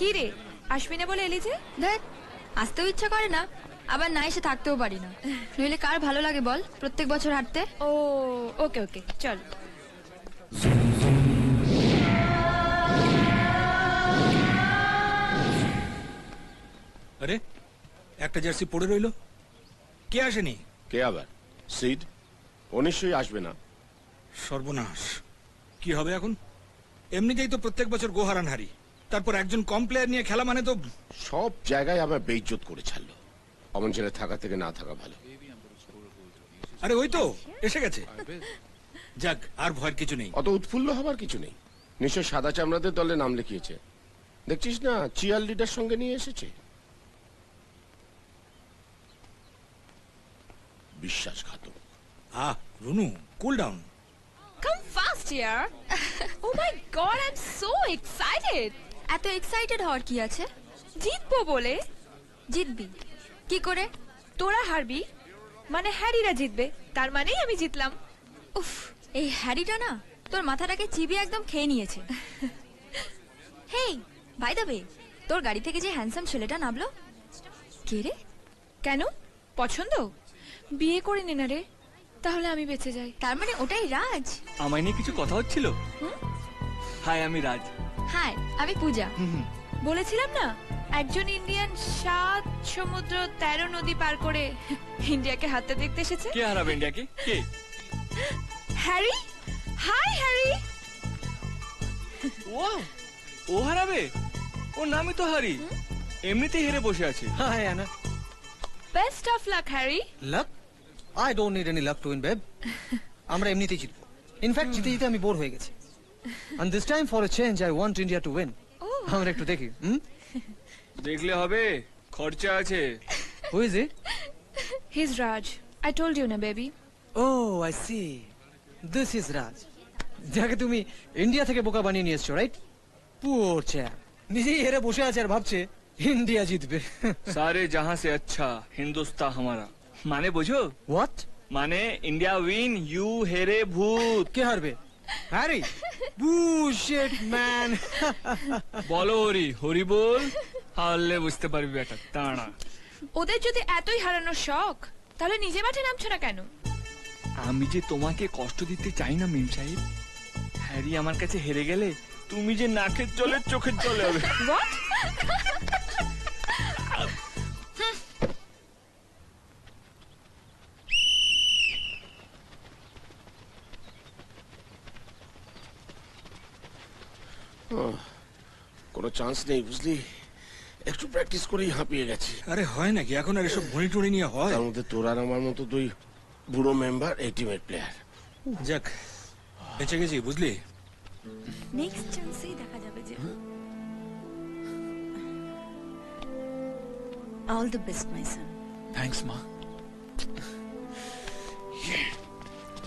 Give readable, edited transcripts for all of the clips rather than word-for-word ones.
কি রে আসবি না বলে এলি যে? দেখ আসতেও ইচ্ছা করে না, আবার না এসে থাকতেও পারি না। নইলে কার ভালো লাগে বল প্রত্যেক বছর হাঁটতে? ও ওকে ওকে চল। আরে একটা জার্সি পড়ে রইলো, কে আসেনি? কে আবার? সিড? ও নিশ্চয়ই আসবে না। সর্বনাশ, কি হবে এখন? এমনিতেই তো প্রত্যেক বছর গোহারান হারি, তারপর একজন কম প্লেয়ার নিয়ে খেলা মানে তো। সব জায়গায় আমার বেইজ্জত করে ছাড়লো। অমন ছেলে থাকা থেকে না থাকা ভালো। আরে ওই তো এসে গেছে। যাক, আর ভয়ের কিছু নেই। অত উৎফুল্ল হবার কিছু নেই। নিশ্চয় সাদা চামড়াদের দলে নাম লিখিয়েছে। দেখছিস না চিয়ার লিডার সঙ্গে নিয়ে এসেছে। বিশ্বাসঘাতক। Runu, cool down. Come fast here. Oh my god, I'm so excited. এত এক্সাইটেড হওয়ার কি আছে? জিতবো বলে। জিতবি কি করে? তোরা হারবি মানে হ্যারিরা জিতবে, তার মানেই আমি জিতলাম। উফ, এই হ্যারিটা না তোর মাথাটাকে চিবিয়ে একদম খেয়ে নিয়েছে। হেই বাই দ্য ওয়ে, তোর গাড়ি থেকে যে হ্যান্ডসাম ছেলেটা নামলো কে রে? কেন পছন্দ? বিয়ে করে নে না রে, তাহলে আমি বেঁচে যাই। তার মানে ওটাই রাজ? আমায় নিয়ে কিছু কথা হচ্ছিল। হাই, আমি রাজ। হাই, আমি পূজা। বলেছিলাম না একজন ইন্ডিয়ান 7 সমুদ্র 13 নদী পার করে ইন্ডিয়াকে হাতে দেখতে এসেছে। কে হারাবে ইন্ডিয়াকে? কে? হ্যারি। Hi Harry. ও হারাবে? ওর নামই তো হারি, এমনিতেই হেরে বসে আছে। Hi, Anna. Best of luck Harry. Luck? I don't need any luck to win, babe. আমরা এমনিতেই জিতবো। ইনফ্যাক্ট জিতে জিতে আমি বোর হয়ে গেছি। And this time for a change I want India to win. আমরা একটু দেখি। দেখলে হবে, খরচা আছে। Who is it? He's Raj. I told you na baby. Oh, I see. This is Raj. যাকে তুমি ইন্ডিয়া থেকে বোকা বানিয়ে নিয়ে এসছো, রাইট? Poor chap. নিজেই হেরে বসে আছে আর ভাবছে ইন্ডিয়া জিতবে। সারে জাহাঁ সে আচ্ছা হিন্দুস্তান হামারা। মানে বোঝো? What? মানে ইন্ডিয়া উইন, ইউ হেরে ভূত। কে হারবে? হ্যারি? Bullshit, man. বলো হরি, হরি বল, হারলে বুঝতে পারবি বেটা তাড়া। ওদের যদি এতই হারানোর শখ, তাহলে নিজে মাঠে নামছো না কেন? আমি যে তোমাকে কষ্ট দিতে চাই না মিম সাহেব। হ্যারি আমার কাছে হেরে গেলে তুমি যে নাকের জলে চোখের জলে হবে। What? কোনো চান্স নেই বুঝলি। একটু প্র্যাকটিস করেই হাঁপিয়ে গেছি। আরে হয় নাকি এখন আর এসব ভুঁড়ি টুড়ি নিয়ে হয়? তার মধ্যে তোর আর আমার মতো দুই বুড়ো মেম্বার এটিমেট প্লেয়ার। যাক, বেঁচে গেছি বুঝলি। নেক্সট চান্সেই দেখা যাবে যে। All the best my Son. Thanks মা।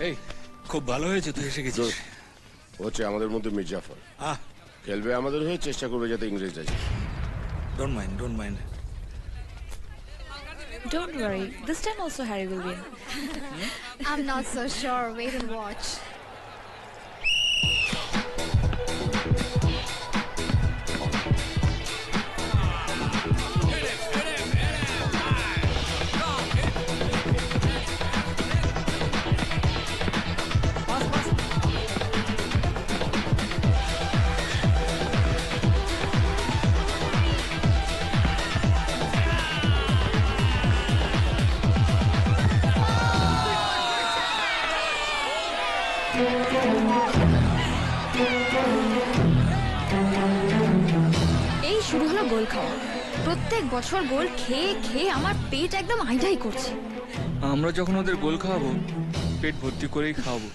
এই খুব ভালো হয়েছে তুই এসে গেছিস। হচ্ছে আমাদের মধ্যে মির্জাফর খেলবে আমাদের হয়ে, চেষ্টা করবে যাতে ইংরেজরা যায়। Don't mind, don't mind. Don't worry. This time also Harry will win. I'm not so sure. Wait and watch. এই শুরু হলো গোল খাওয়া। প্রত্যেক বছর গোল খেয়ে খেয়ে আমার পেট একদম আইডাই করছে। আমরা যখন ওদের গোল খাওয়াবো পেট ভর্তি করেই খাওয়াবো,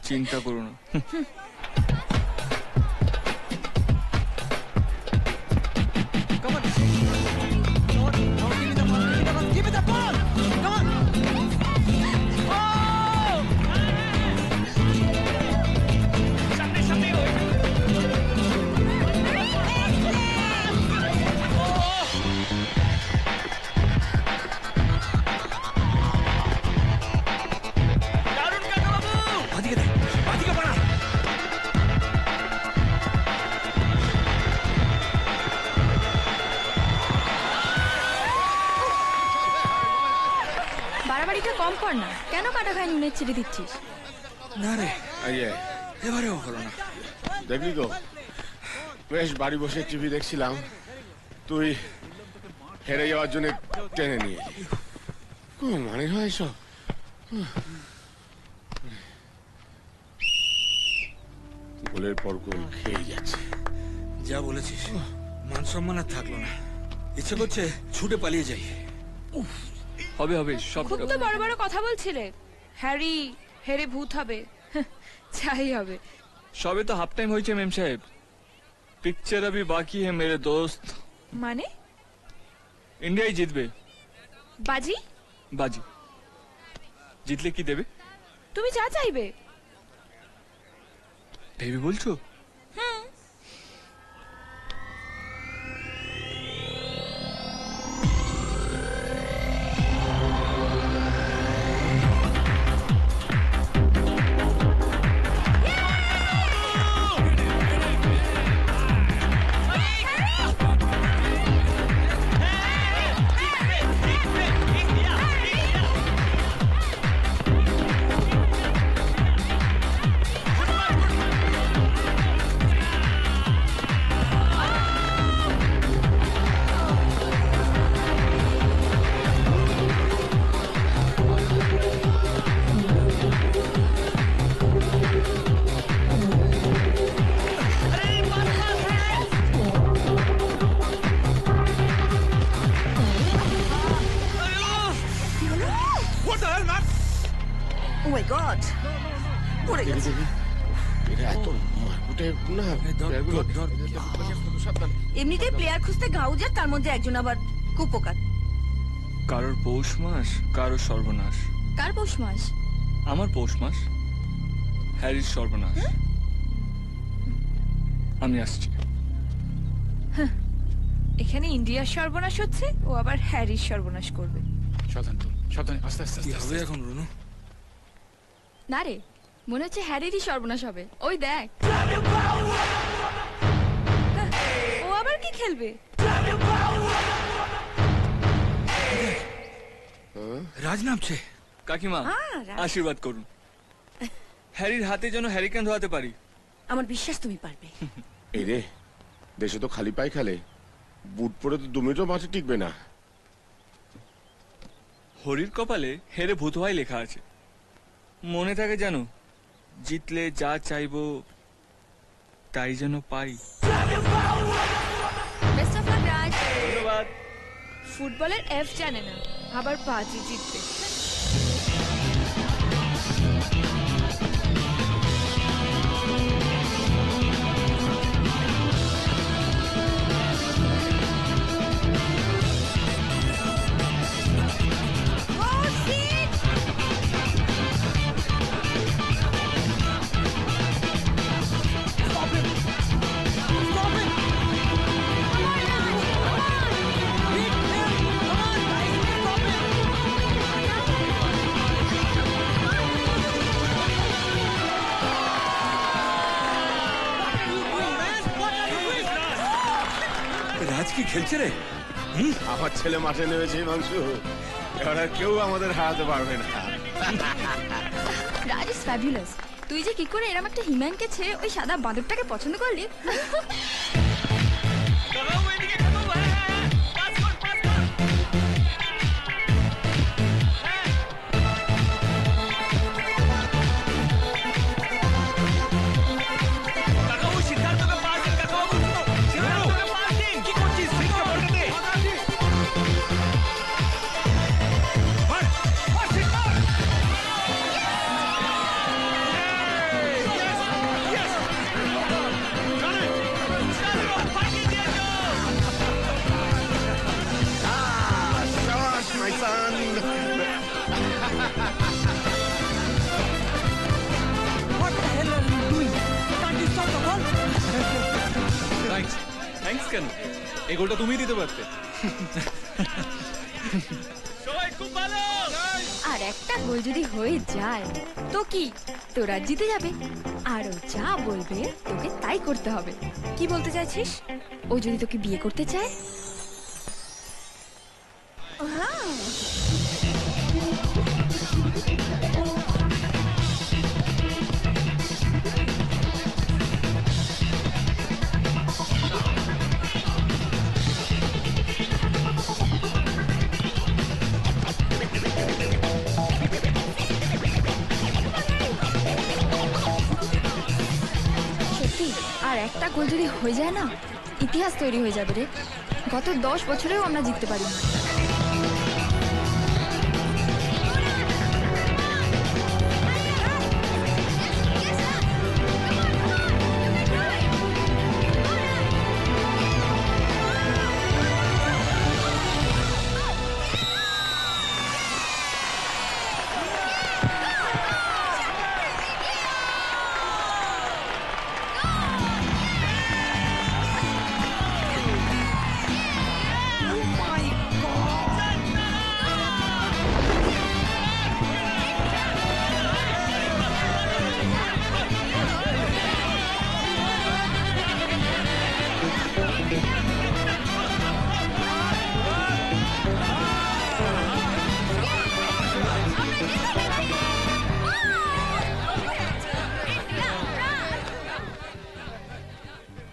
চিন্তা করো না। কম কর না, কেন কাটা খায় নুনের ছিটে দিচ্ছিস? না রে, ইয়ে, এবারেও হলো না। দেখলি তো বেশ বাড়ি বসে টিভি দেখছিলাম, তুই হেরে যাওয়ার জন্য টেনে নিয়ে এলি। মানে হয় সব। গোলের পর গোল খেয়ে যাচ্ছে। যা বলেছিস, মান সম্মান আর থাকলো না। ইচ্ছে করছে ছুটে পালিয়ে যাই। হবে হবে সব। খুব তো বড় বড় কথা বলছিলে, হ্যারি হেরে ভূত হবে। যাই হবে। সবে তো হাফ টাইম হয়েছে মেম সাহেব, পিকচার अभी बाकी है मेरे दोस्त। মানে ইন্ডিয়াই জিতবে। বাজি? বাজি জিতলে কি দেবে? তুমি যা চাইবে। ভেবে বলছো? Oh my God! পড়ে গেছে। এরা এত মারকুটে না, এগুলো সাবধান। এমনিতেই প্লেয়ার খুঁজতে গাউজার, তার মধ্যে একজন আবার কুপোকাত। কারোর পৌষ মাস, কারোর সর্বনাশ। কার পৌষ মাস? আমার পৌষ মাস, হ্যারির সর্বনাশ। আমি আসছি। এখানে ইন্ডিয়ার সর্বনাশ হচ্ছে, ও আবার হ্যারির সর্বনাশ করবে। সাবধান তো, সাবধান, আস্তে আস্তে কি আস্তে হবে এখন রুনু? না রে, মনে হচ্ছে হ্যারিরই সর্বনাশ হবে। ওই দেখ। ও আবার কি খেলবে? রাজ নামছে। কাকিমা আশীর্বাদ করুন, হ্যারির হাতে যেন হ্যারিকেন ধোয়াতে পারি। আমার বিশ্বাস তুমি পারবে। এই রে, দেশে তো খালি পায়ে খেলে, বুট পরে তো 2 মিনিটও মাঠে টিকবে না। হরির কপালে হেরে ভূত হয় লেখা আছে। মনে থাকে জানো, জিতলে যা চাইবো তাই যেন পাই। বেস্ট অফ লাক রাজ। ধন্যবাদ। ফুটবলের এফ জানে না, আবার বাজি জিতবে। রাজ কি খেলছে রে? আমার ছেলে মাঠে নেমেছে মাংসু, এবার আর কেউ আমাদের হারাতে পারবে না। রাজ ইজ ফ্যাবুলাস। তুই যে কি করে এরকম একটা হিম্যানকে ছেড়ে ওই সাদা বাঁদরটাকে পছন্দ করলি? Shabash, my son. থ্যাঙ্কস কেন? এই গোলটা তুমিই দিতে পারতে। সবাই খুব ভালো। আর একটা গোল যদি হয়ে যায় তো কি তোরা জিতে যাবে, আর ও যা বলবে তোকে তাই করতে হবে। কি বলতে চাইছিস? ও যদি তোকে বিয়ে করতে চায়, একটা গোল যদি হয়ে যায় না, ইতিহাস তৈরি হয়ে যাবে রে। গত 10 বছরেও আমরা জিততে পারি।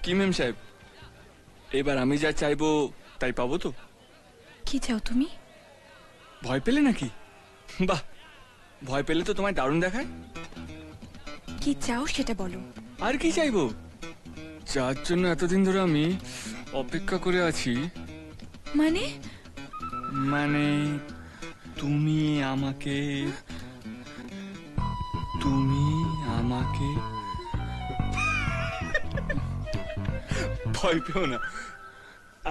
কি মেম সাহেব, এবার আমি যা চাইবো তাই পাবো তো? কি চাও তুমি? ভয় পেলে নাকি? বাহ, ভয় পেলে তো তোমায় দারুণ দেখায়। কি চাও সেটা বলো। আর কি চাইবো? যার জন্য এতদিন ধরে আমি অপেক্ষা করে আছি। মানে? মানে তুমি আমাকে ভয় পেও না,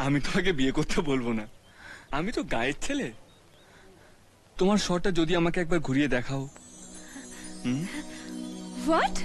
আমি তোমাকে বিয়ে করতে বলবো না। আমি তো গায়ের ছেলে। তোমার শটটা যদি আমাকে একবার ঘুরিয়ে দেখাও। হোয়াট?